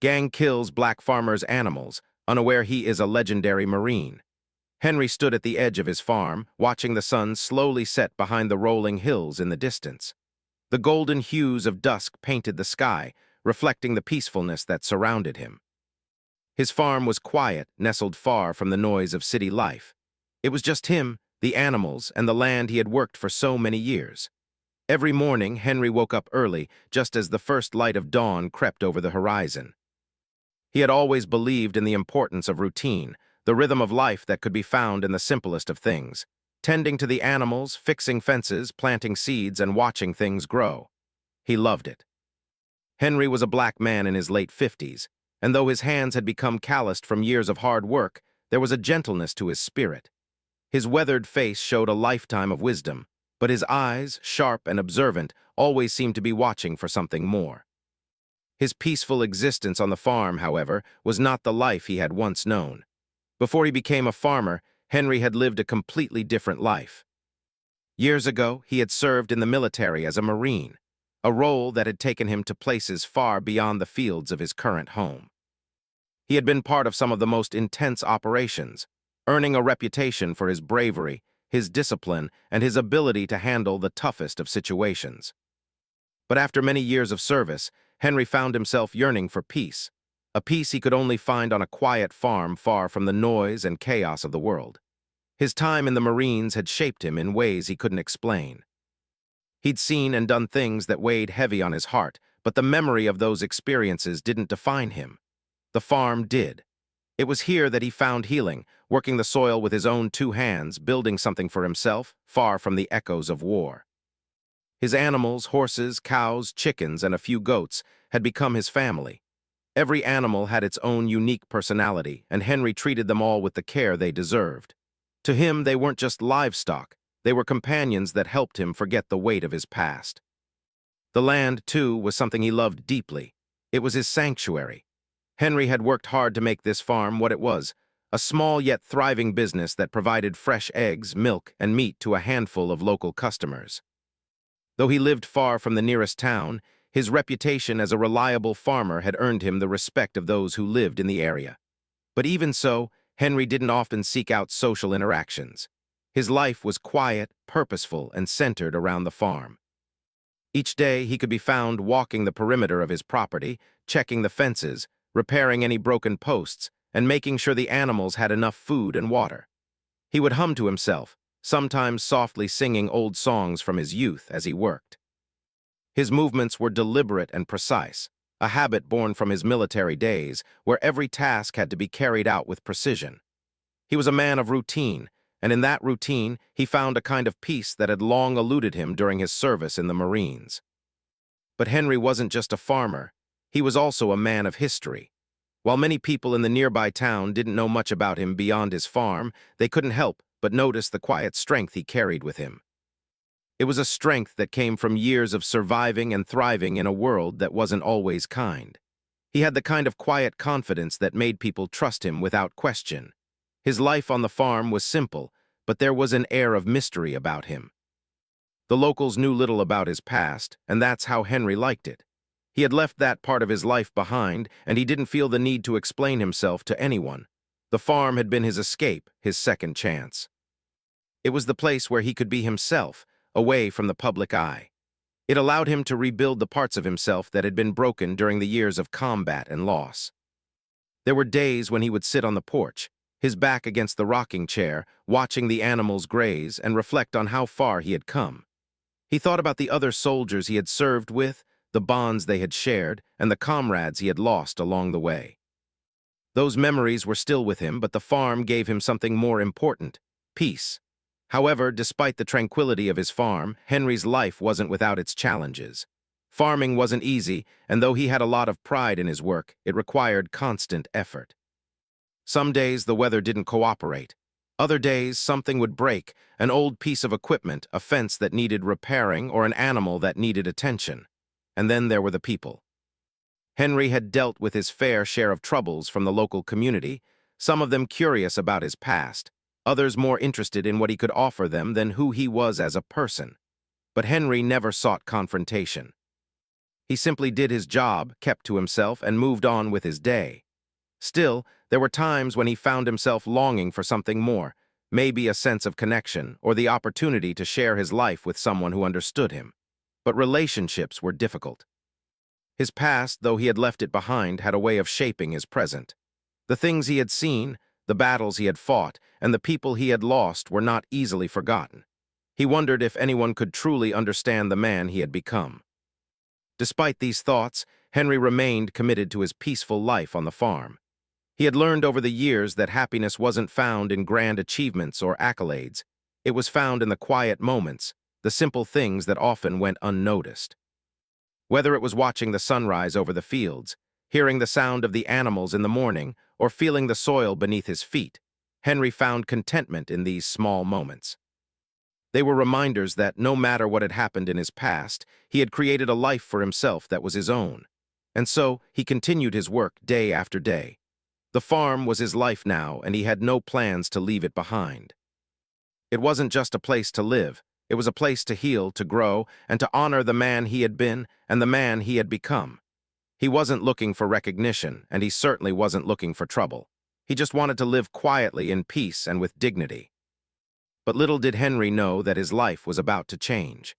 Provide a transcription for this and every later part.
Gang kills black farmer's animals, unaware he is a legendary Marine. Henry stood at the edge of his farm, watching the sun slowly set behind the rolling hills in the distance. The golden hues of dusk painted the sky, reflecting the peacefulness that surrounded him. His farm was quiet, nestled far from the noise of city life. It was just him, the animals, and the land he had worked for so many years. Every morning, Henry woke up early, just as the first light of dawn crept over the horizon. He had always believed in the importance of routine, the rhythm of life that could be found in the simplest of things. Tending to the animals, fixing fences, planting seeds, and watching things grow. He loved it. Henry was a black man in his late 50s, and though his hands had become calloused from years of hard work, there was a gentleness to his spirit. His weathered face showed a lifetime of wisdom, but his eyes, sharp and observant, always seemed to be watching for something more. His peaceful existence on the farm, however, was not the life he had once known. Before he became a farmer, Henry had lived a completely different life. Years ago, he had served in the military as a Marine, a role that had taken him to places far beyond the fields of his current home. He had been part of some of the most intense operations, earning a reputation for his bravery, his discipline, and his ability to handle the toughest of situations. But after many years of service, Henry found himself yearning for peace, a peace he could only find on a quiet farm far from the noise and chaos of the world. His time in the Marines had shaped him in ways he couldn't explain. He'd seen and done things that weighed heavy on his heart, but the memory of those experiences didn't define him. The farm did. It was here that he found healing, working the soil with his own two hands, building something for himself, far from the echoes of war. His animals, horses, cows, chickens, and a few goats, had become his family. Every animal had its own unique personality, and Henry treated them all with the care they deserved. To him, they weren't just livestock. They were companions that helped him forget the weight of his past. The land, too, was something he loved deeply. It was his sanctuary. Henry had worked hard to make this farm what it was, a small yet thriving business that provided fresh eggs, milk, and meat to a handful of local customers. Though he lived far from the nearest town, his reputation as a reliable farmer had earned him the respect of those who lived in the area. But even so, Henry didn't often seek out social interactions. His life was quiet, purposeful, and centered around the farm. Each day, he could be found walking the perimeter of his property, checking the fences, repairing any broken posts, and making sure the animals had enough food and water. He would hum to himself, sometimes softly singing old songs from his youth as he worked. His movements were deliberate and precise, a habit born from his military days, where every task had to be carried out with precision. He was a man of routine, and in that routine, he found a kind of peace that had long eluded him during his service in the Marines. But Henry wasn't just a farmer. He was also a man of history. While many people in the nearby town didn't know much about him beyond his farm, they couldn't help but notice the quiet strength he carried with him. It was a strength that came from years of surviving and thriving in a world that wasn't always kind. He had the kind of quiet confidence that made people trust him without question. His life on the farm was simple, but there was an air of mystery about him. The locals knew little about his past, and that's how Henry liked it. He had left that part of his life behind, and he didn't feel the need to explain himself to anyone. The farm had been his escape, his second chance. It was the place where he could be himself, away from the public eye. It allowed him to rebuild the parts of himself that had been broken during the years of combat and loss. There were days when he would sit on the porch, his back against the rocking chair, watching the animals graze and reflect on how far he had come. He thought about the other soldiers he had served with, the bonds they had shared, and the comrades he had lost along the way. Those memories were still with him, but the farm gave him something more important: peace. However, despite the tranquility of his farm, Henry's life wasn't without its challenges. Farming wasn't easy, and though he had a lot of pride in his work, it required constant effort. Some days the weather didn't cooperate. Other days something would break, an old piece of equipment, a fence that needed repairing, or an animal that needed attention. And then there were the people. Henry had dealt with his fair share of troubles from the local community, some of them curious about his past, others more interested in what he could offer them than who he was as a person. But Henry never sought confrontation. He simply did his job, kept to himself, and moved on with his day. Still, there were times when he found himself longing for something more, maybe a sense of connection or the opportunity to share his life with someone who understood him. But relationships were difficult. His past, though he had left it behind, had a way of shaping his present. The things he had seen, the battles he had fought, and the people he had lost were not easily forgotten. He wondered if anyone could truly understand the man he had become. Despite these thoughts, Henry remained committed to his peaceful life on the farm. He had learned over the years that happiness wasn't found in grand achievements or accolades. It was found in the quiet moments, the simple things that often went unnoticed. Whether it was watching the sunrise over the fields, hearing the sound of the animals in the morning, or feeling the soil beneath his feet, Henry found contentment in these small moments. They were reminders that no matter what had happened in his past, he had created a life for himself that was his own. And so, he continued his work day after day. The farm was his life now, and he had no plans to leave it behind. It wasn't just a place to live. It was a place to heal, to grow, and to honor the man he had been and the man he had become. He wasn't looking for recognition, and he certainly wasn't looking for trouble. He just wanted to live quietly in peace and with dignity. But little did Henry know that his life was about to change.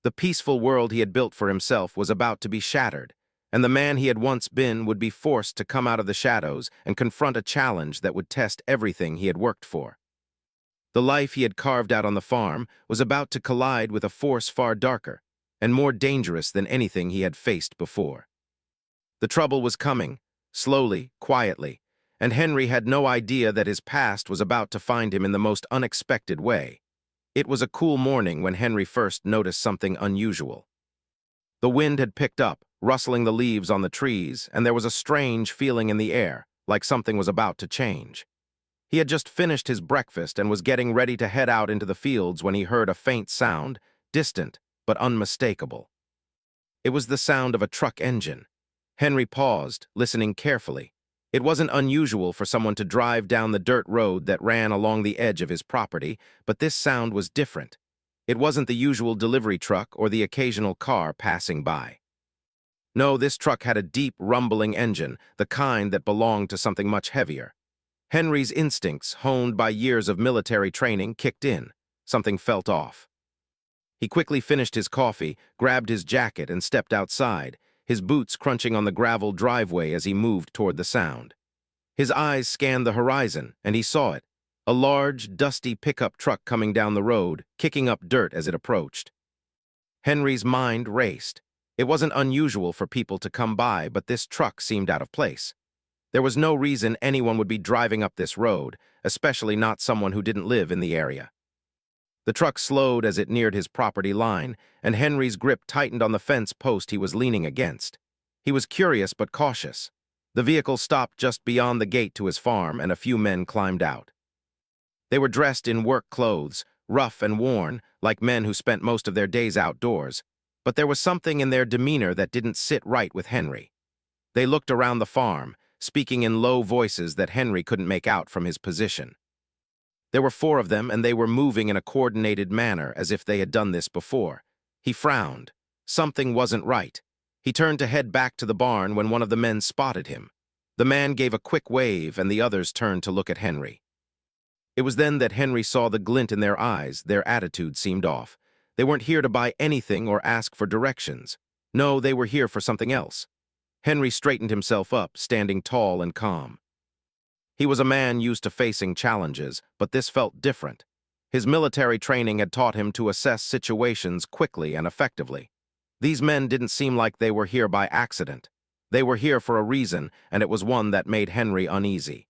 The peaceful world he had built for himself was about to be shattered, and the man he had once been would be forced to come out of the shadows and confront a challenge that would test everything he had worked for. The life he had carved out on the farm was about to collide with a force far darker and more dangerous than anything he had faced before. The trouble was coming, slowly, quietly, and Henry had no idea that his past was about to find him in the most unexpected way. It was a cool morning when Henry first noticed something unusual. The wind had picked up, rustling the leaves on the trees, and there was a strange feeling in the air, like something was about to change. He had just finished his breakfast and was getting ready to head out into the fields when he heard a faint sound, distant but unmistakable. It was the sound of a truck engine. Henry paused, listening carefully. It wasn't unusual for someone to drive down the dirt road that ran along the edge of his property, but this sound was different. It wasn't the usual delivery truck or the occasional car passing by. No, this truck had a deep, rumbling engine, the kind that belonged to something much heavier. Henry's instincts, honed by years of military training, kicked in. Something felt off. He quickly finished his coffee, grabbed his jacket, and stepped outside, his boots crunching on the gravel driveway as he moved toward the sound. His eyes scanned the horizon, and he saw it, a large, dusty pickup truck coming down the road, kicking up dirt as it approached. Henry's mind raced. It wasn't unusual for people to come by, but this truck seemed out of place. There was no reason anyone would be driving up this road, especially not someone who didn't live in the area. The truck slowed as it neared his property line, and Henry's grip tightened on the fence post he was leaning against. He was curious but cautious. The vehicle stopped just beyond the gate to his farm, and a few men climbed out. They were dressed in work clothes, rough and worn, like men who spent most of their days outdoors, but there was something in their demeanor that didn't sit right with Henry. They looked around the farm, speaking in low voices that Henry couldn't make out from his position. There were 4 of them, and they were moving in a coordinated manner as if they had done this before. He frowned. Something wasn't right. He turned to head back to the barn when one of the men spotted him. The man gave a quick wave, and the others turned to look at Henry. It was then that Henry saw the glint in their eyes. Their attitude seemed off. They weren't here to buy anything or ask for directions. No, they were here for something else. Henry straightened himself up, standing tall and calm. He was a man used to facing challenges, but this felt different. His military training had taught him to assess situations quickly and effectively. These men didn't seem like they were here by accident. They were here for a reason, and it was one that made Henry uneasy.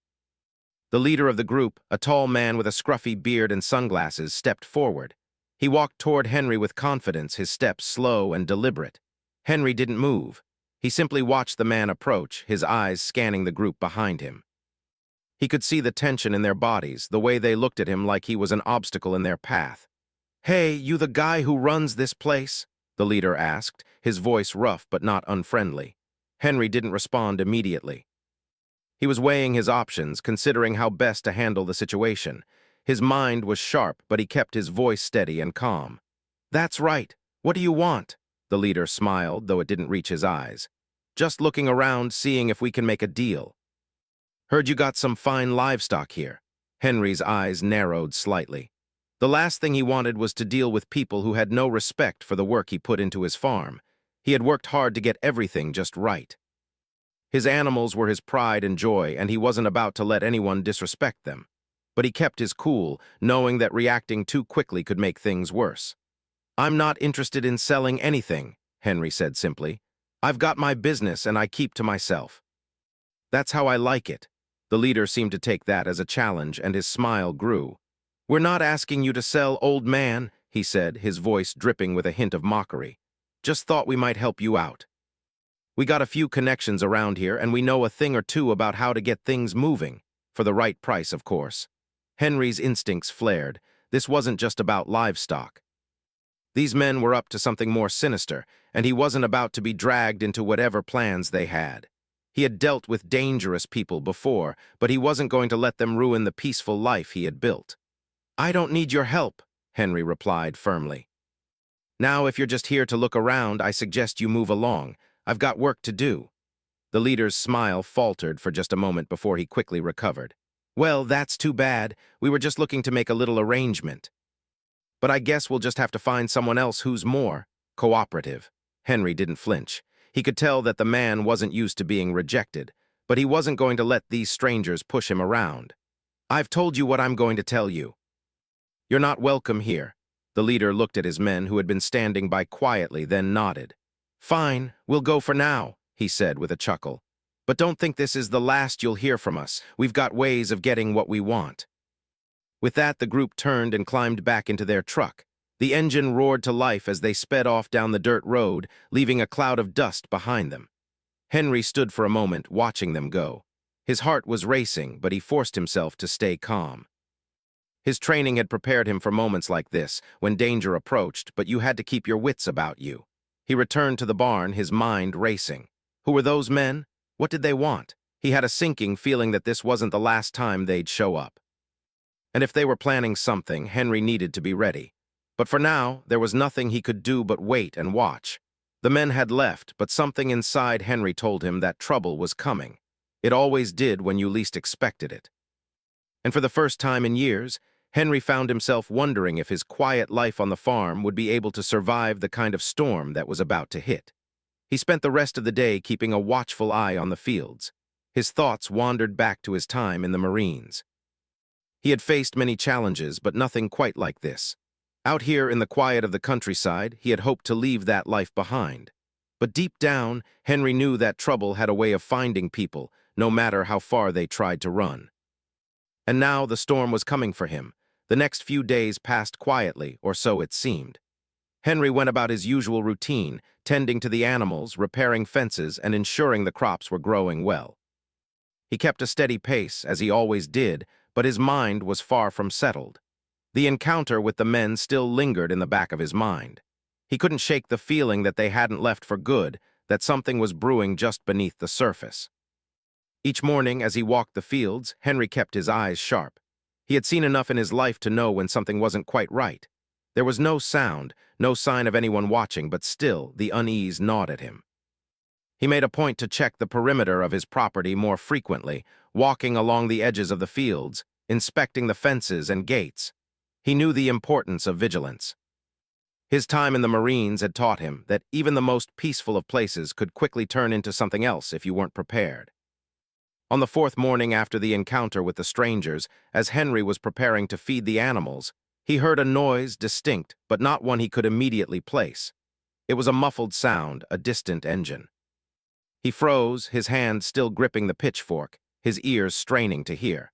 The leader of the group, a tall man with a scruffy beard and sunglasses, stepped forward. He walked toward Henry with confidence, his steps slow and deliberate. Henry didn't move. He simply watched the man approach, his eyes scanning the group behind him. He could see the tension in their bodies, the way they looked at him like he was an obstacle in their path. "Hey, you the guy who runs this place?" the leader asked, his voice rough but not unfriendly. Henry didn't respond immediately. He was weighing his options, considering how best to handle the situation. His mind was sharp, but he kept his voice steady and calm. "That's right. What do you want?" The leader smiled, though it didn't reach his eyes. Just looking around, seeing if we can make a deal. Heard you got some fine livestock here. Henry's eyes narrowed slightly. The last thing he wanted was to deal with people who had no respect for the work he put into his farm. He had worked hard to get everything just right. His animals were his pride and joy, and he wasn't about to let anyone disrespect them. But he kept his cool, knowing that reacting too quickly could make things worse. "I'm not interested in selling anything," Henry said simply. "I've got my business and I keep to myself." "That's how I like it." The leader seemed to take that as a challenge, and his smile grew. "We're not asking you to sell, old man," he said, his voice dripping with a hint of mockery. "Just thought we might help you out. We got a few connections around here, and we know a thing or two about how to get things moving. For the right price, of course." Henry's instincts flared. This wasn't just about livestock. These men were up to something more sinister, and he wasn't about to be dragged into whatever plans they had. He had dealt with dangerous people before, but he wasn't going to let them ruin the peaceful life he had built. "I don't need your help," Henry replied firmly. "Now, if you're just here to look around, I suggest you move along. I've got work to do." The leader's smile faltered for just a moment before he quickly recovered. "Well, that's too bad. We were just looking to make a little arrangement. But I guess we'll just have to find someone else who's more cooperative." Henry didn't flinch. He could tell that the man wasn't used to being rejected, but he wasn't going to let these strangers push him around. "I've told you what I'm going to tell you. You're not welcome here." The leader looked at his men who had been standing by quietly, then nodded. "Fine, we'll go for now," he said with a chuckle. "But don't think this is the last you'll hear from us. We've got ways of getting what we want." With that, the group turned and climbed back into their truck. The engine roared to life as they sped off down the dirt road, leaving a cloud of dust behind them. Henry stood for a moment, watching them go. His heart was racing, but he forced himself to stay calm. His training had prepared him for moments like this, when danger approached, but you had to keep your wits about you. He returned to the barn, his mind racing. Who were those men? What did they want? He had a sinking feeling that this wasn't the last time they'd show up. And if they were planning something, Henry needed to be ready. But for now, there was nothing he could do but wait and watch. The men had left, but something inside Henry told him that trouble was coming. It always did when you least expected it. And for the first time in years, Henry found himself wondering if his quiet life on the farm would be able to survive the kind of storm that was about to hit. He spent the rest of the day keeping a watchful eye on the fields. His thoughts wandered back to his time in the Marines. He had faced many challenges, but nothing quite like this. Out here in the quiet of the countryside, he had hoped to leave that life behind. But deep down, Henry knew that trouble had a way of finding people, no matter how far they tried to run. And now the storm was coming for him. The next few days passed quietly, or so it seemed. Henry went about his usual routine, tending to the animals, repairing fences, and ensuring the crops were growing well. He kept a steady pace, as he always did, but his mind was far from settled. The encounter with the men still lingered in the back of his mind. He couldn't shake the feeling that they hadn't left for good, that something was brewing just beneath the surface. Each morning, as he walked the fields, Henry kept his eyes sharp. He had seen enough in his life to know when something wasn't quite right. There was no sound, no sign of anyone watching, but still the unease gnawed at him. He made a point to check the perimeter of his property more frequently, walking along the edges of the fields, inspecting the fences and gates. He knew the importance of vigilance. His time in the Marines had taught him that even the most peaceful of places could quickly turn into something else if you weren't prepared. On the fourth morning after the encounter with the strangers, as Henry was preparing to feed the animals, he heard a noise, distinct, but not one he could immediately place. It was a muffled sound, a distant engine. He froze, his hand still gripping the pitchfork, his ears straining to hear.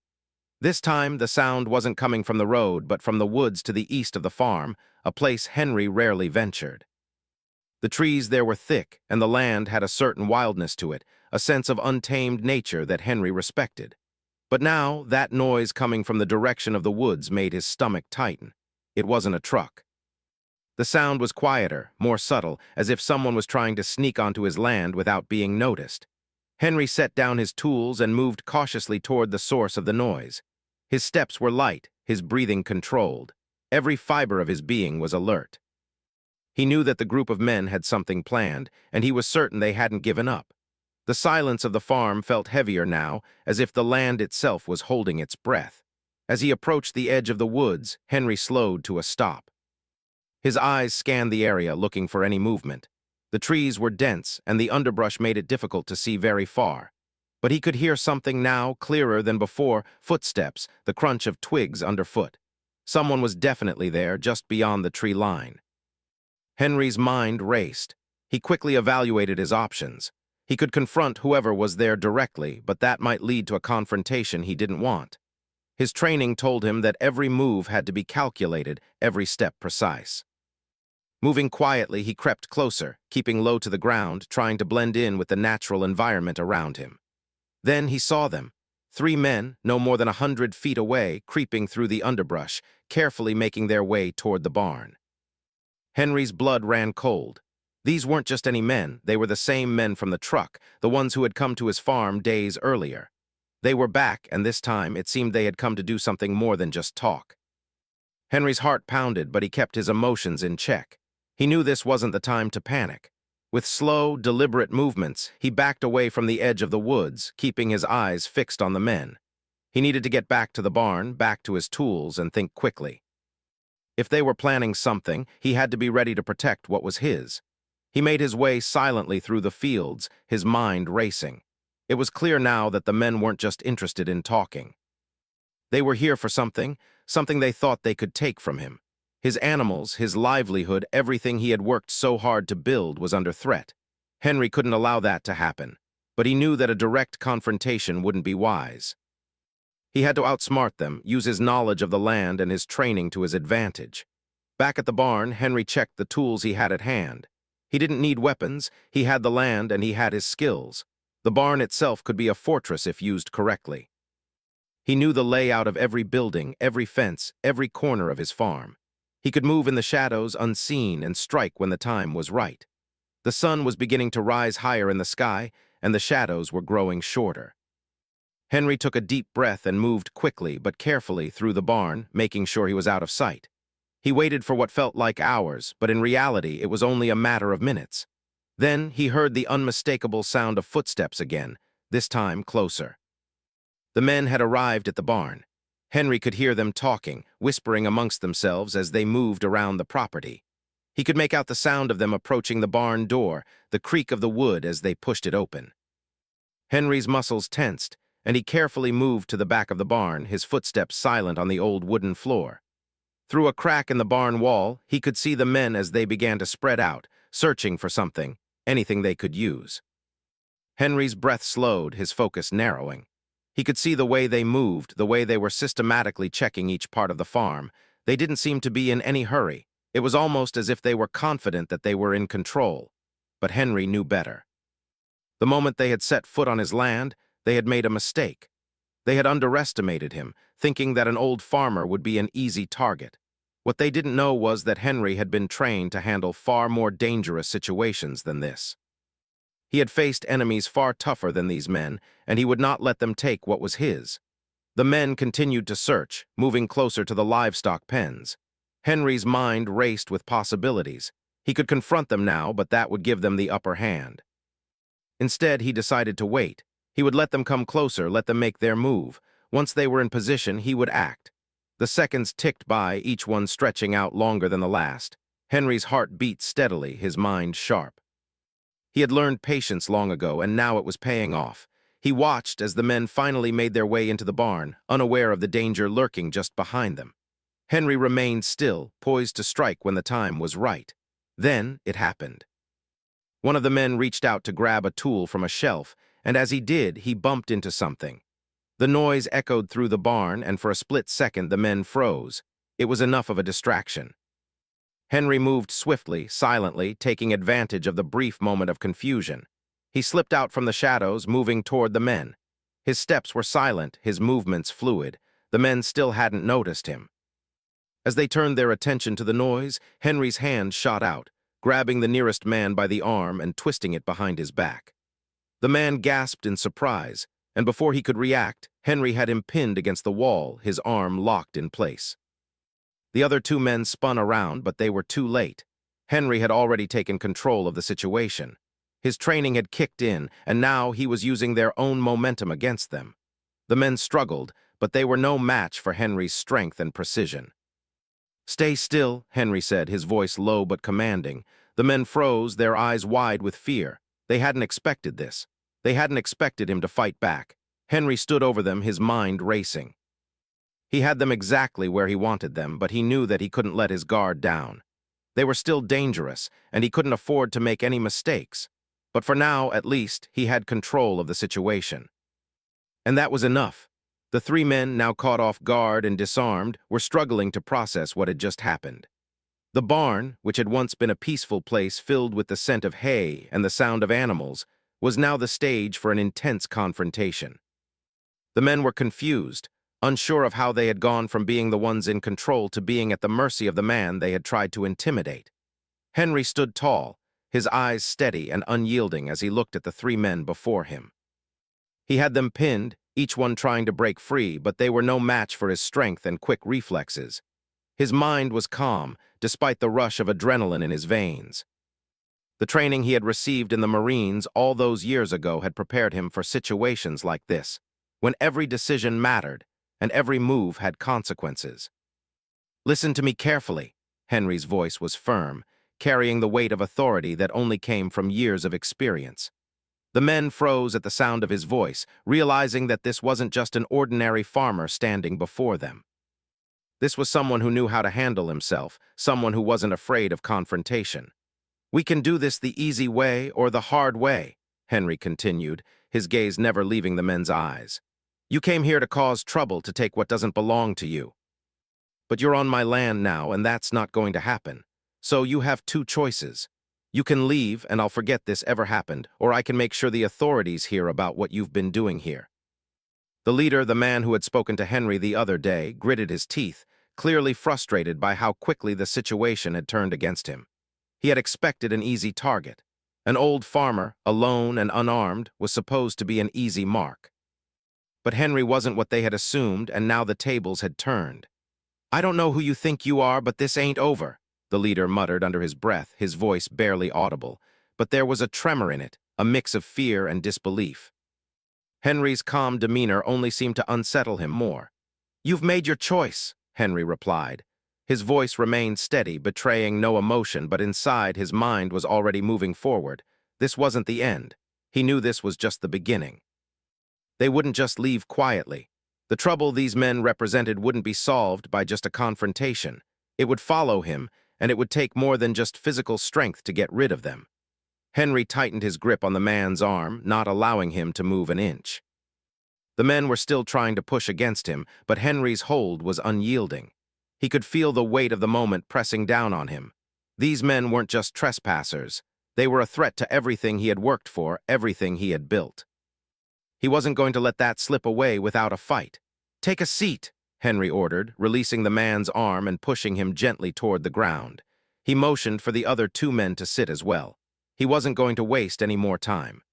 This time, the sound wasn't coming from the road, but from the woods to the east of the farm, a place Henry rarely ventured. The trees there were thick, and the land had a certain wildness to it, a sense of untamed nature that Henry respected. But now, that noise coming from the direction of the woods made his stomach tighten. It wasn't a truck. The sound was quieter, more subtle, as if someone was trying to sneak onto his land without being noticed. Henry set down his tools and moved cautiously toward the source of the noise. His steps were light, his breathing controlled. Every fiber of his being was alert. He knew that the group of men had something planned, and he was certain they hadn't given up. The silence of the farm felt heavier now, as if the land itself was holding its breath. As he approached the edge of the woods, Henry slowed to a stop. His eyes scanned the area, looking for any movement. The trees were dense, and the underbrush made it difficult to see very far. But he could hear something now, clearer than before: footsteps, the crunch of twigs underfoot. Someone was definitely there, just beyond the tree line. Henry's mind raced. He quickly evaluated his options. He could confront whoever was there directly, but that might lead to a confrontation he didn't want. His training told him that every move had to be calculated, every step precise. Moving quietly, he crept closer, keeping low to the ground, trying to blend in with the natural environment around him. Then he saw them. 3 men, no more than 100 feet away, creeping through the underbrush, carefully making their way toward the barn. Henry's blood ran cold. These weren't just any men, they were the same men from the truck, the ones who had come to his farm days earlier. They were back, and this time it seemed they had come to do something more than just talk. Henry's heart pounded, but he kept his emotions in check. He knew this wasn't the time to panic. With slow, deliberate movements, he backed away from the edge of the woods, keeping his eyes fixed on the men. He needed to get back to the barn, back to his tools, and think quickly. If they were planning something, he had to be ready to protect what was his. He made his way silently through the fields, his mind racing. It was clear now that the men weren't just interested in talking. They were here for something they thought they could take from him. His animals, his livelihood, everything he had worked so hard to build was under threat. Henry couldn't allow that to happen, but he knew that a direct confrontation wouldn't be wise. He had to outsmart them, use his knowledge of the land and his training to his advantage. Back at the barn, Henry checked the tools he had at hand. He didn't need weapons, he had the land and he had his skills. The barn itself could be a fortress if used correctly. He knew the layout of every building, every fence, every corner of his farm. He could move in the shadows unseen and strike when the time was right. The sun was beginning to rise higher in the sky, and the shadows were growing shorter. Henry took a deep breath and moved quickly but carefully through the barn, making sure he was out of sight. He waited for what felt like hours, but in reality it was only a matter of minutes. Then he heard the unmistakable sound of footsteps again, this time closer. The men had arrived at the barn. Henry could hear them talking, whispering amongst themselves as they moved around the property. He could make out the sound of them approaching the barn door, the creak of the wood as they pushed it open. Henry's muscles tensed, and he carefully moved to the back of the barn, his footsteps silent on the old wooden floor. Through a crack in the barn wall, he could see the men as they began to spread out, searching for something, anything they could use. Henry's breath slowed, his focus narrowing. He could see the way they moved, the way they were systematically checking each part of the farm. They didn't seem to be in any hurry. It was almost as if they were confident that they were in control. But Henry knew better. The moment they had set foot on his land, they had made a mistake. They had underestimated him, thinking that an old farmer would be an easy target. What they didn't know was that Henry had been trained to handle far more dangerous situations than this. He had faced enemies far tougher than these men, and he would not let them take what was his. The men continued to search, moving closer to the livestock pens. Henry's mind raced with possibilities. He could confront them now, but that would give them the upper hand. Instead, he decided to wait. He would let them come closer, let them make their move. Once they were in position, he would act. The seconds ticked by, each one stretching out longer than the last. Henry's heart beat steadily, his mind sharp. He had learned patience long ago, and now it was paying off. He watched as the men finally made their way into the barn, unaware of the danger lurking just behind them. Henry remained still, poised to strike when the time was right. Then it happened. One of the men reached out to grab a tool from a shelf, and as he did, he bumped into something. The noise echoed through the barn, and for a split second the men froze. It was enough of a distraction. Henry moved swiftly, silently, taking advantage of the brief moment of confusion. He slipped out from the shadows, moving toward the men. His steps were silent, his movements fluid. The men still hadn't noticed him. As they turned their attention to the noise, Henry's hand shot out, grabbing the nearest man by the arm and twisting it behind his back. The man gasped in surprise, and before he could react, Henry had him pinned against the wall, his arm locked in place. The other 2 men spun around, but they were too late. Henry had already taken control of the situation. His training had kicked in, and now he was using their own momentum against them. The men struggled, but they were no match for Henry's strength and precision. "Stay still," Henry said, his voice low but commanding. The men froze, their eyes wide with fear. They hadn't expected this. They hadn't expected him to fight back. Henry stood over them, his mind racing. He had them exactly where he wanted them, but he knew that he couldn't let his guard down. They were still dangerous, and he couldn't afford to make any mistakes. But for now, at least, he had control of the situation. And that was enough. The three men, now caught off guard and disarmed, were struggling to process what had just happened. The barn, which had once been a peaceful place filled with the scent of hay and the sound of animals, was now the stage for an intense confrontation. The men were confused, unsure of how they had gone from being the ones in control to being at the mercy of the man they had tried to intimidate. Henry stood tall, his eyes steady and unyielding as he looked at the three men before him. He had them pinned, each one trying to break free, but they were no match for his strength and quick reflexes. His mind was calm, despite the rush of adrenaline in his veins. The training he had received in the Marines all those years ago had prepared him for situations like this, when every decision mattered and every move had consequences. "Listen to me carefully." Henry's voice was firm, carrying the weight of authority that only came from years of experience. The men froze at the sound of his voice, realizing that this wasn't just an ordinary farmer standing before them. This was someone who knew how to handle himself, someone who wasn't afraid of confrontation. "We can do this the easy way or the hard way," Henry continued, his gaze never leaving the men's eyes. "You came here to cause trouble, to take what doesn't belong to you. But you're on my land now, and that's not going to happen. So you have two choices. You can leave, and I'll forget this ever happened, or I can make sure the authorities hear about what you've been doing here." The leader, the man who had spoken to Henry the other day, gritted his teeth, clearly frustrated by how quickly the situation had turned against him. He had expected an easy target. An old farmer, alone and unarmed, was supposed to be an easy mark. But Henry wasn't what they had assumed, and now the tables had turned. "I don't know who you think you are, but this ain't over," the leader muttered under his breath, his voice barely audible. But there was a tremor in it, a mix of fear and disbelief. Henry's calm demeanor only seemed to unsettle him more. "You've made your choice," Henry replied. His voice remained steady, betraying no emotion, but inside his mind was already moving forward. This wasn't the end. He knew this was just the beginning. They wouldn't just leave quietly. The trouble these men represented wouldn't be solved by just a confrontation. It would follow him, and it would take more than just physical strength to get rid of them. Henry tightened his grip on the man's arm, not allowing him to move an inch. The men were still trying to push against him, but Henry's hold was unyielding. He could feel the weight of the moment pressing down on him. These men weren't just trespassers. They were a threat to everything he had worked for, everything he had built. He wasn't going to let that slip away without a fight. "Take a seat," Henry ordered, releasing the man's arm and pushing him gently toward the ground. He motioned for the other two men to sit as well. He wasn't going to waste any more time.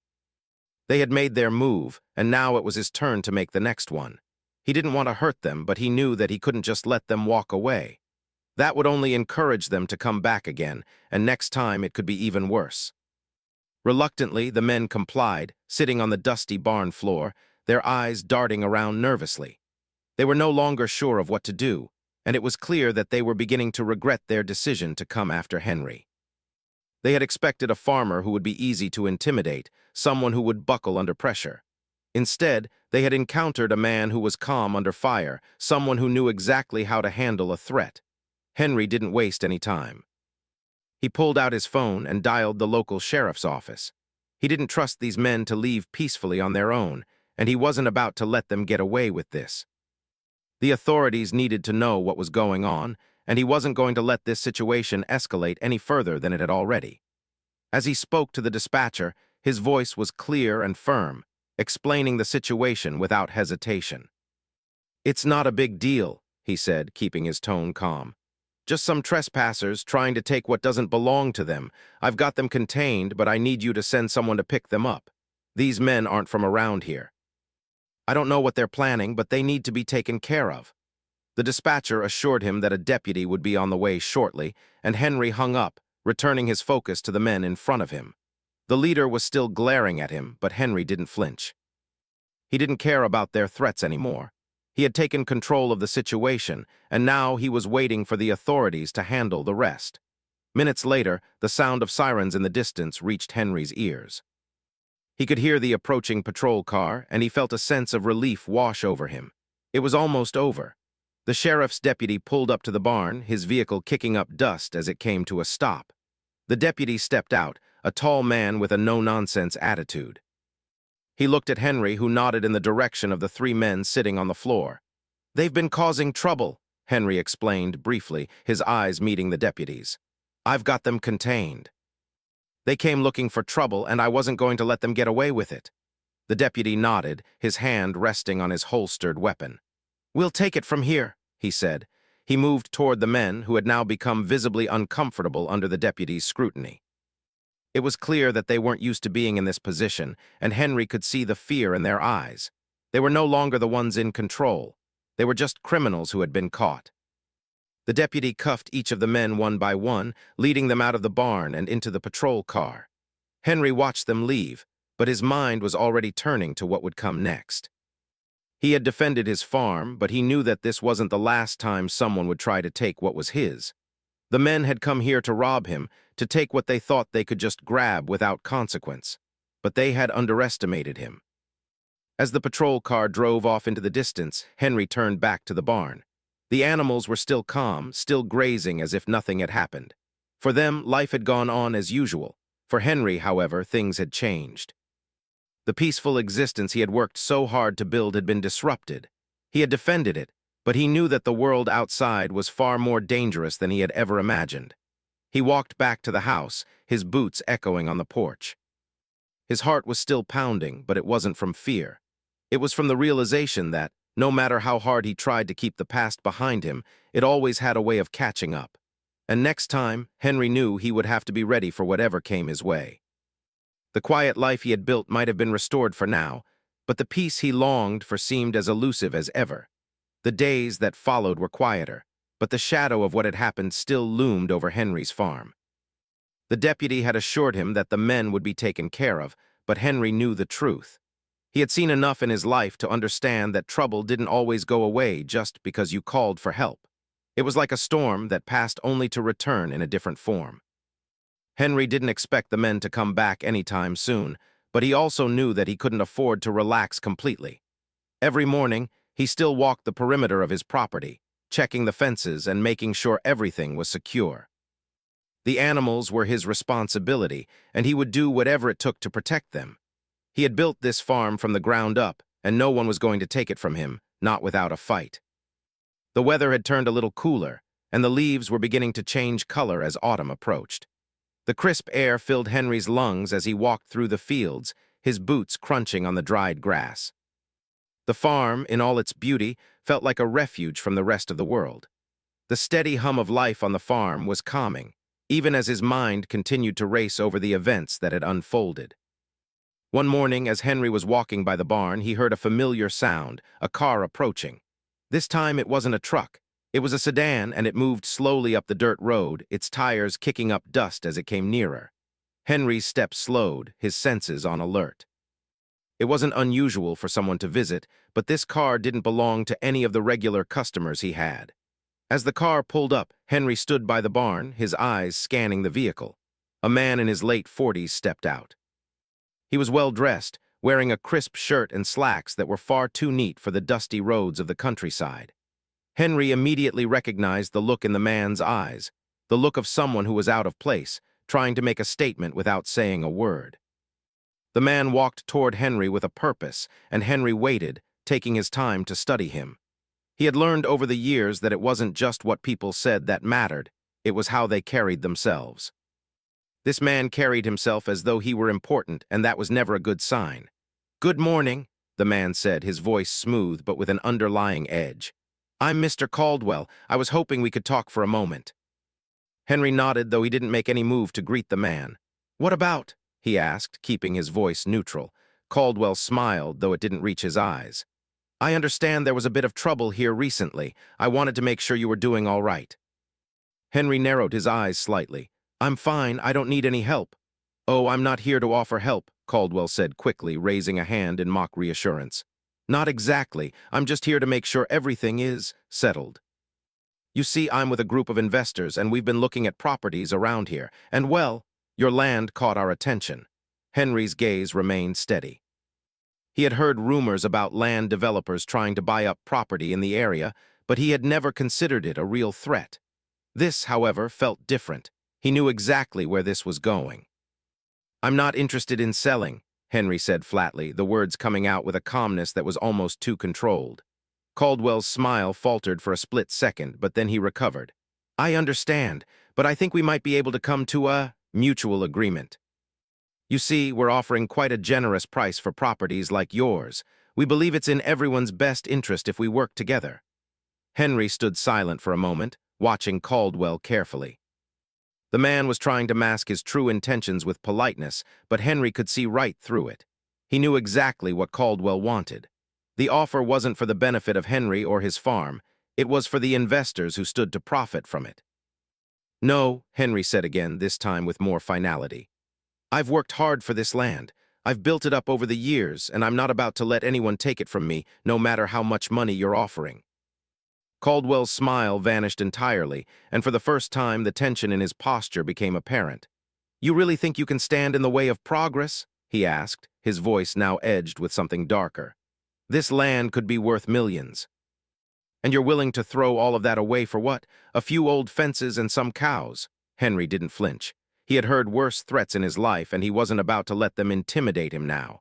They had made their move, and now it was his turn to make the next one. He didn't want to hurt them, but he knew that he couldn't just let them walk away. That would only encourage them to come back again, and next time it could be even worse. Reluctantly, the men complied, sitting on the dusty barn floor, their eyes darting around nervously. They were no longer sure of what to do, and it was clear that they were beginning to regret their decision to come after Henry. They had expected a farmer who would be easy to intimidate, someone who would buckle under pressure. Instead, they had encountered a man who was calm under fire, someone who knew exactly how to handle a threat. Henry didn't waste any time. He pulled out his phone and dialed the local sheriff's office. He didn't trust these men to leave peacefully on their own, and he wasn't about to let them get away with this. The authorities needed to know what was going on, and he wasn't going to let this situation escalate any further than it had already. As he spoke to the dispatcher, his voice was clear and firm, explaining the situation without hesitation. "It's not a big deal," he said, keeping his tone calm. "Just some trespassers trying to take what doesn't belong to them. I've got them contained, but I need you to send someone to pick them up. These men aren't from around here. I don't know what they're planning, but they need to be taken care of." The dispatcher assured him that a deputy would be on the way shortly, and Henry hung up, returning his focus to the men in front of him. The leader was still glaring at him, but Henry didn't flinch. He didn't care about their threats anymore. He had taken control of the situation, and now he was waiting for the authorities to handle the rest. Minutes later, the sound of sirens in the distance reached Henry's ears. He could hear the approaching patrol car, and he felt a sense of relief wash over him. It was almost over. The sheriff's deputy pulled up to the barn, his vehicle kicking up dust as it came to a stop. The deputy stepped out, a tall man with a no-nonsense attitude. He looked at Henry, who nodded in the direction of the three men sitting on the floor. "They've been causing trouble," Henry explained briefly, his eyes meeting the deputy's. "I've got them contained. They came looking for trouble, and I wasn't going to let them get away with it." The deputy nodded, his hand resting on his holstered weapon. "We'll take it from here," he said. He moved toward the men, who had now become visibly uncomfortable under the deputy's scrutiny. It was clear that they weren't used to being in this position, and Henry could see the fear in their eyes. They were no longer the ones in control. They were just criminals who had been caught. The deputy cuffed each of the men one by one, leading them out of the barn and into the patrol car. Henry watched them leave, but his mind was already turning to what would come next. He had defended his farm, but he knew that this wasn't the last time someone would try to take what was his. The men had come here to rob him, to take what they thought they could just grab without consequence. But they had underestimated him. As the patrol car drove off into the distance, Henry turned back to the barn. The animals were still calm, still grazing as if nothing had happened. For them, life had gone on as usual. For Henry, however, things had changed. The peaceful existence he had worked so hard to build had been disrupted. He had defended it, but he knew that the world outside was far more dangerous than he had ever imagined. He walked back to the house, his boots echoing on the porch. His heart was still pounding, but it wasn't from fear. It was from the realization that, no matter how hard he tried to keep the past behind him, it always had a way of catching up. And next time, Henry knew he would have to be ready for whatever came his way. The quiet life he had built might have been restored for now, but the peace he longed for seemed as elusive as ever. The days that followed were quieter, but the shadow of what had happened still loomed over Henry's farm. The deputy had assured him that the men would be taken care of, but Henry knew the truth. He had seen enough in his life to understand that trouble didn't always go away just because you called for help. It was like a storm that passed only to return in a different form. Henry didn't expect the men to come back anytime soon, but he also knew that he couldn't afford to relax completely. Every morning, he still walked the perimeter of his property, checking the fences and making sure everything was secure. The animals were his responsibility, and he would do whatever it took to protect them. He had built this farm from the ground up, and no one was going to take it from him, not without a fight. The weather had turned a little cooler, and the leaves were beginning to change color as autumn approached. The crisp air filled Henry's lungs as he walked through the fields, his boots crunching on the dried grass. The farm, in all its beauty, felt like a refuge from the rest of the world. The steady hum of life on the farm was calming, even as his mind continued to race over the events that had unfolded. One morning, as Henry was walking by the barn, he heard a familiar sound, a car approaching. This time it wasn't a truck. It was a sedan, and it moved slowly up the dirt road, its tires kicking up dust as it came nearer. Henry's steps slowed, his senses on alert. It wasn't unusual for someone to visit, but this car didn't belong to any of the regular customers he had. As the car pulled up, Henry stood by the barn, his eyes scanning the vehicle. A man in his late 40s stepped out. He was well-dressed, wearing a crisp shirt and slacks that were far too neat for the dusty roads of the countryside. Henry immediately recognized the look in the man's eyes, the look of someone who was out of place, trying to make a statement without saying a word. The man walked toward Henry with a purpose, and Henry waited, taking his time to study him. He had learned over the years that it wasn't just what people said that mattered, it was how they carried themselves. This man carried himself as though he were important, and that was never a good sign. "Good morning," the man said, his voice smooth but with an underlying edge. "I'm Mr. Caldwell. I was hoping we could talk for a moment." Henry nodded, though he didn't make any move to greet the man. "What about?" he asked, keeping his voice neutral. Caldwell smiled, though it didn't reach his eyes. "I understand there was a bit of trouble here recently. I wanted to make sure you were doing all right." Henry narrowed his eyes slightly. I'm fine, I don't need any help. Oh, I'm not here to offer help, Caldwell said quickly, raising a hand in mock reassurance. Not exactly, I'm just here to make sure everything is settled. You see, I'm with a group of investors, and we've been looking at properties around here, and well, your land caught our attention. Henry's gaze remained steady. He had heard rumors about land developers trying to buy up property in the area, but he had never considered it a real threat. This, however, felt different. He knew exactly where this was going. I'm not interested in selling, Henry said flatly, the words coming out with a calmness that was almost too controlled. Caldwell's smile faltered for a split second, but then he recovered. I understand, but I think we might be able to come to a mutual agreement. You see, we're offering quite a generous price for properties like yours. We believe it's in everyone's best interest if we work together. Henry stood silent for a moment, watching Caldwell carefully. The man was trying to mask his true intentions with politeness, but Henry could see right through it. He knew exactly what Caldwell wanted. The offer wasn't for the benefit of Henry or his farm. It was for the investors who stood to profit from it. No, Henry said again, this time with more finality. I've worked hard for this land. I've built it up over the years, and I'm not about to let anyone take it from me, no matter how much money you're offering. Caldwell's smile vanished entirely, and for the first time the tension in his posture became apparent. You really think you can stand in the way of progress? He asked, his voice now edged with something darker. This land could be worth millions. And you're willing to throw all of that away for what? A few old fences and some cows? Henry didn't flinch. He had heard worse threats in his life, and he wasn't about to let them intimidate him now.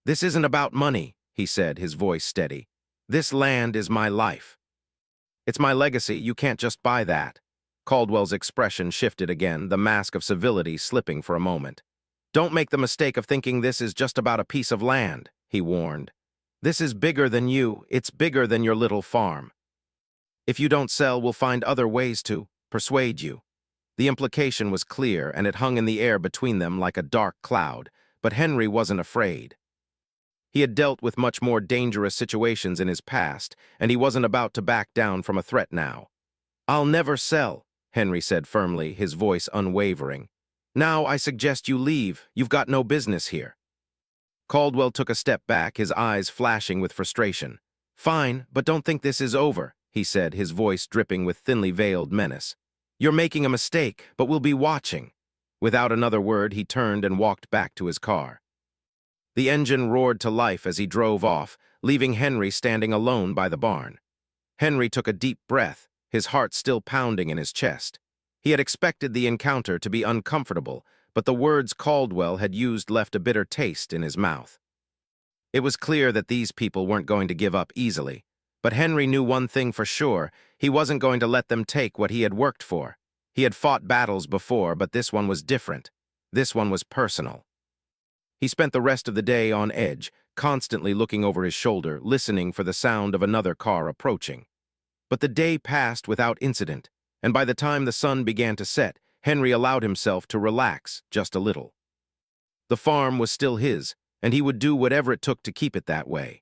This isn't about money, he said, his voice steady. This land is my life. It's my legacy, you can't just buy that. Caldwell's expression shifted again, the mask of civility slipping for a moment. Don't make the mistake of thinking this is just about a piece of land, he warned. This is bigger than you, it's bigger than your little farm. If you don't sell, we'll find other ways to persuade you. The implication was clear, and it hung in the air between them like a dark cloud, but Henry wasn't afraid. He had dealt with much more dangerous situations in his past, and he wasn't about to back down from a threat now. I'll never sell, Henry said firmly, his voice unwavering. Now I suggest you leave. You've got no business here. Caldwell took a step back, his eyes flashing with frustration. Fine, but don't think this is over, he said, his voice dripping with thinly veiled menace. You're making a mistake, but we'll be watching. Without another word, he turned and walked back to his car. The engine roared to life as he drove off, leaving Henry standing alone by the barn. Henry took a deep breath, his heart still pounding in his chest. He had expected the encounter to be uncomfortable, but the words Caldwell had used left a bitter taste in his mouth. It was clear that these people weren't going to give up easily, but Henry knew one thing for sure: he wasn't going to let them take what he had worked for. He had fought battles before, but this one was different. This one was personal. He spent the rest of the day on edge, constantly looking over his shoulder, listening for the sound of another car approaching. But the day passed without incident, and by the time the sun began to set, Henry allowed himself to relax just a little. The farm was still his, and he would do whatever it took to keep it that way.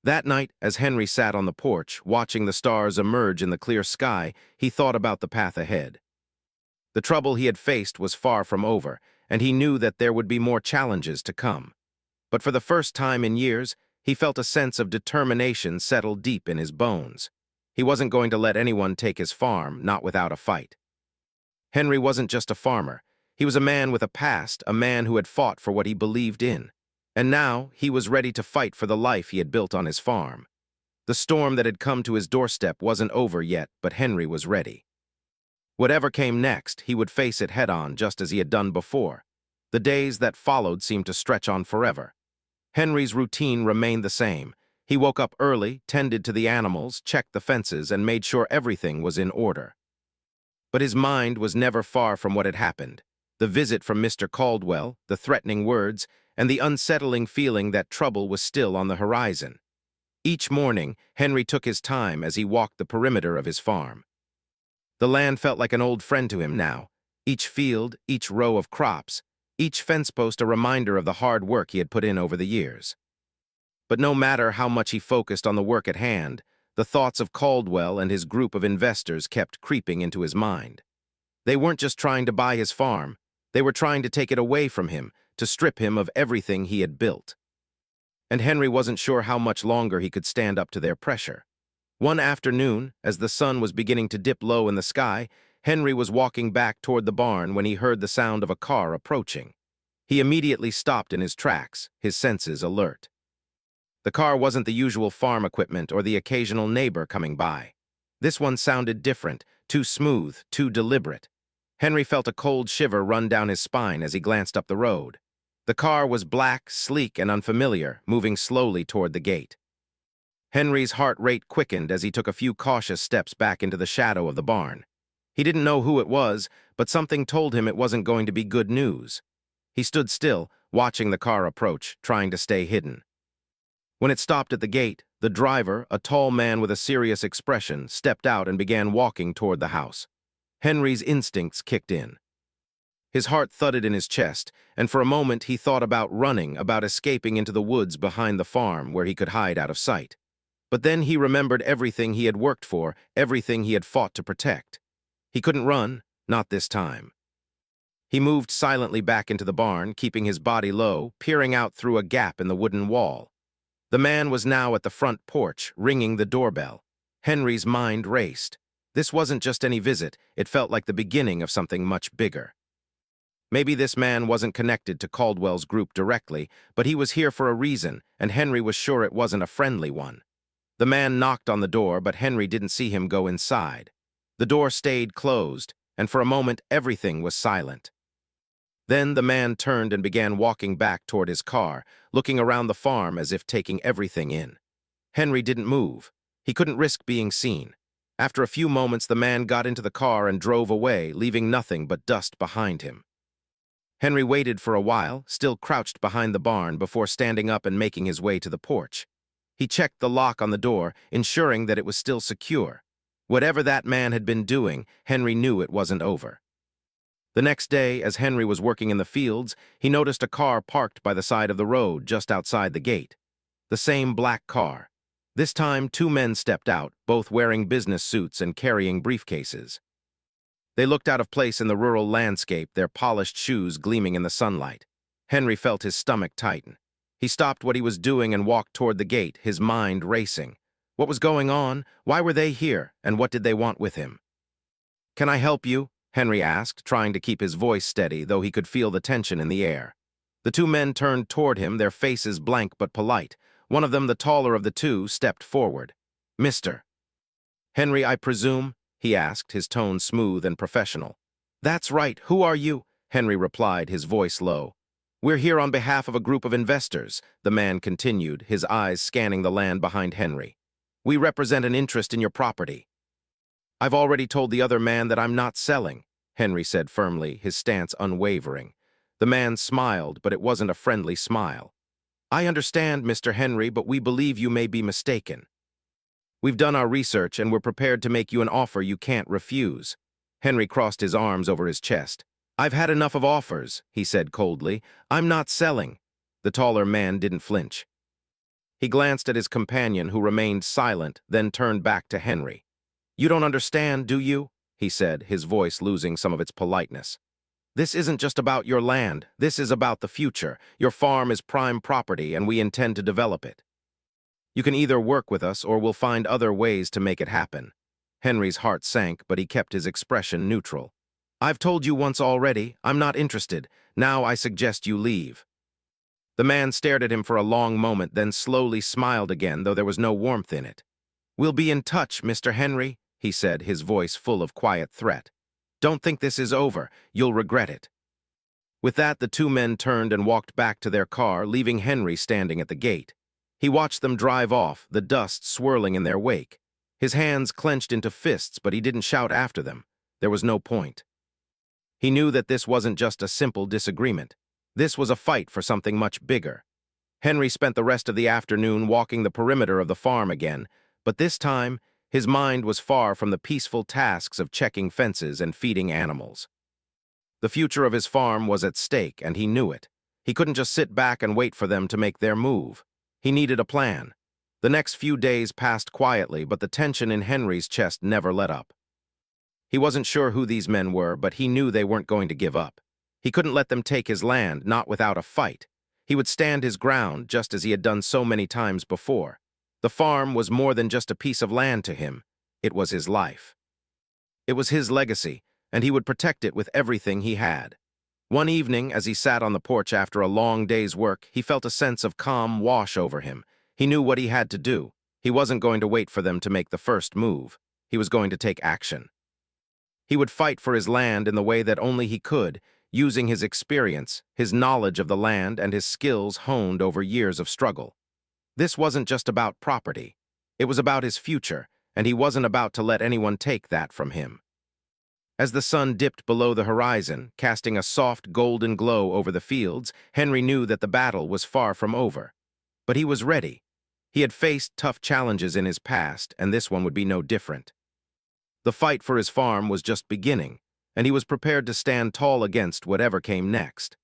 That night, as Henry sat on the porch, watching the stars emerge in the clear sky, he thought about the path ahead. The trouble he had faced was far from over, and he knew that there would be more challenges to come. But for the first time in years, he felt a sense of determination settle deep in his bones. He wasn't going to let anyone take his farm, not without a fight. Henry wasn't just a farmer. He was a man with a past, a man who had fought for what he believed in. And now, he was ready to fight for the life he had built on his farm. The storm that had come to his doorstep wasn't over yet, but Henry was ready. Whatever came next, he would face it head-on just as he had done before. The days that followed seemed to stretch on forever. Henry's routine remained the same. He woke up early, tended to the animals, checked the fences, and made sure everything was in order. But his mind was never far from what had happened. The visit from Mr. Caldwell, the threatening words, and the unsettling feeling that trouble was still on the horizon. Each morning, Henry took his time as he walked the perimeter of his farm. The land felt like an old friend to him now. Each field, each row of crops, each fence post a reminder of the hard work he had put in over the years. But no matter how much he focused on the work at hand, the thoughts of Caldwell and his group of investors kept creeping into his mind. They weren't just trying to buy his farm. They were trying to take it away from him, to strip him of everything he had built. And Henry wasn't sure how much longer he could stand up to their pressure. One afternoon, as the sun was beginning to dip low in the sky, Henry was walking back toward the barn when he heard the sound of a car approaching. He immediately stopped in his tracks, his senses alert. The car wasn't the usual farm equipment or the occasional neighbor coming by. This one sounded different, too smooth, too deliberate. Henry felt a cold shiver run down his spine as he glanced up the road. The car was black, sleek, and unfamiliar, moving slowly toward the gate. Henry's heart rate quickened as he took a few cautious steps back into the shadow of the barn. He didn't know who it was, but something told him it wasn't going to be good news. He stood still, watching the car approach, trying to stay hidden. When it stopped at the gate, the driver, a tall man with a serious expression, stepped out and began walking toward the house. Henry's instincts kicked in. His heart thudded in his chest, and for a moment he thought about running, about escaping into the woods behind the farm where he could hide out of sight. But then he remembered everything he had worked for, everything he had fought to protect. He couldn't run, not this time. He moved silently back into the barn, keeping his body low, peering out through a gap in the wooden wall. The man was now at the front porch, ringing the doorbell. Henry's mind raced. This wasn't just any visit, it felt like the beginning of something much bigger. Maybe this man wasn't connected to Caldwell's group directly, but he was here for a reason, and Henry was sure it wasn't a friendly one. The man knocked on the door, but Henry didn't see him go inside. The door stayed closed, and for a moment everything was silent. Then the man turned and began walking back toward his car, looking around the farm as if taking everything in. Henry didn't move. He couldn't risk being seen. After a few moments, the man got into the car and drove away, leaving nothing but dust behind him. Henry waited for a while, still crouched behind the barn, before standing up and making his way to the porch. He checked the lock on the door, ensuring that it was still secure. Whatever that man had been doing, Henry knew it wasn't over. The next day, as Henry was working in the fields, he noticed a car parked by the side of the road just outside the gate. The same black car. This time, two men stepped out, both wearing business suits and carrying briefcases. They looked out of place in the rural landscape, their polished shoes gleaming in the sunlight. Henry felt his stomach tighten. He stopped what he was doing and walked toward the gate, his mind racing. What was going on? Why were they here? And what did they want with him? "Can I help you?" Henry asked, trying to keep his voice steady, though he could feel the tension in the air. The two men turned toward him, their faces blank but polite. One of them, the taller of the two, stepped forward. "Mister." "Henry, I presume?" he asked, his tone smooth and professional. "That's right. Who are you?" Henry replied, his voice low. "We're here on behalf of a group of investors," the man continued, his eyes scanning the land behind Henry. "We represent an interest in your property." "I've already told the other man that I'm not selling," Henry said firmly, his stance unwavering. The man smiled, but it wasn't a friendly smile. "I understand, Mr. Henry, but we believe you may be mistaken. We've done our research, and we're prepared to make you an offer you can't refuse." Henry crossed his arms over his chest. "I've had enough of offers," he said coldly. "I'm not selling." The taller man didn't flinch. He glanced at his companion, who remained silent, then turned back to Henry. "You don't understand, do you?" he said, his voice losing some of its politeness. "This isn't just about your land. This is about the future. Your farm is prime property, and we intend to develop it. You can either work with us, or we'll find other ways to make it happen." Henry's heart sank, but he kept his expression neutral. "I've told you once already, I'm not interested. Now I suggest you leave." The man stared at him for a long moment, then slowly smiled again, though there was no warmth in it. "We'll be in touch, Mr. Henry," he said, his voice full of quiet threat. "Don't think this is over. You'll regret it." With that, the two men turned and walked back to their car, leaving Henry standing at the gate. He watched them drive off, the dust swirling in their wake. His hands clenched into fists, but he didn't shout after them. There was no point. He knew that this wasn't just a simple disagreement. This was a fight for something much bigger. Henry spent the rest of the afternoon walking the perimeter of the farm again, but this time, his mind was far from the peaceful tasks of checking fences and feeding animals. The future of his farm was at stake, and he knew it. He couldn't just sit back and wait for them to make their move. He needed a plan. The next few days passed quietly, but the tension in Henry's chest never let up. He wasn't sure who these men were, but he knew they weren't going to give up. He couldn't let them take his land, not without a fight. He would stand his ground, just as he had done so many times before. The farm was more than just a piece of land to him. It was his life. It was his legacy, and he would protect it with everything he had. One evening, as he sat on the porch after a long day's work, he felt a sense of calm wash over him. He knew what he had to do. He wasn't going to wait for them to make the first move. He was going to take action. He would fight for his land in the way that only he could, using his experience, his knowledge of the land, and his skills honed over years of struggle. This wasn't just about property. It was about his future, and he wasn't about to let anyone take that from him. As the sun dipped below the horizon, casting a soft golden glow over the fields, Henry knew that the battle was far from over. But he was ready. He had faced tough challenges in his past, and this one would be no different. The fight for his farm was just beginning, and he was prepared to stand tall against whatever came next.